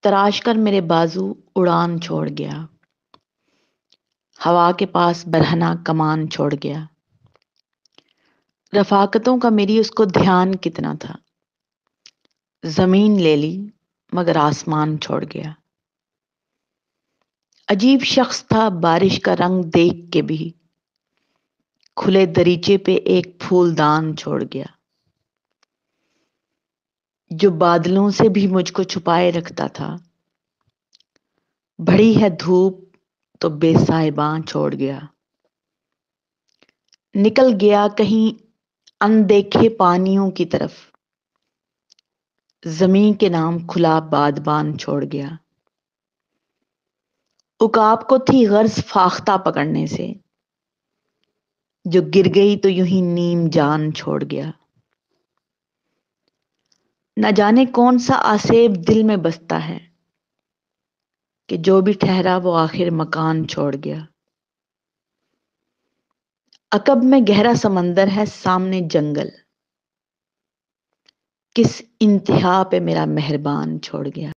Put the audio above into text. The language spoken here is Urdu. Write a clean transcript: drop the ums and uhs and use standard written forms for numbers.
تراش کر میرے بازو اڑان چھوڑ گیا، ہوا کے پاس برہنہ کمان چھوڑ گیا۔ رفاقتوں کا میری اس کو دھیان کتنا تھا، زمین لے لی مگر آسمان چھوڑ گیا۔ عجیب شخص تھا، بارش کا رنگ دیکھ کے بھی کھلے دریچے پہ ایک پھول دان چھوڑ گیا، جو بادلوں سے بھی مجھ کو چھپائے رکھتا تھا۔ بڑی ہے دھوپ تو بے صاحباں چھوڑ گیا، نکل گیا کہیں اندیکھے پانیوں کی طرف، زمیں کے نام کھلا بادبان چھوڑ گیا۔ عقاب کو تھی غرض فاختہ پکڑنے سے، جو گر گئی تو یوں ہی نیم جان چھوڑ گیا۔ نہ جانے کون سا آسیب دل میں بستا ہے کہ جو بھی ٹھہرا وہ آخر مکان چھوڑ گیا۔ عقب میں گہرا سمندر ہے، سامنے جنگل، کس انتہا پہ میرا مہربان چھوڑ گیا۔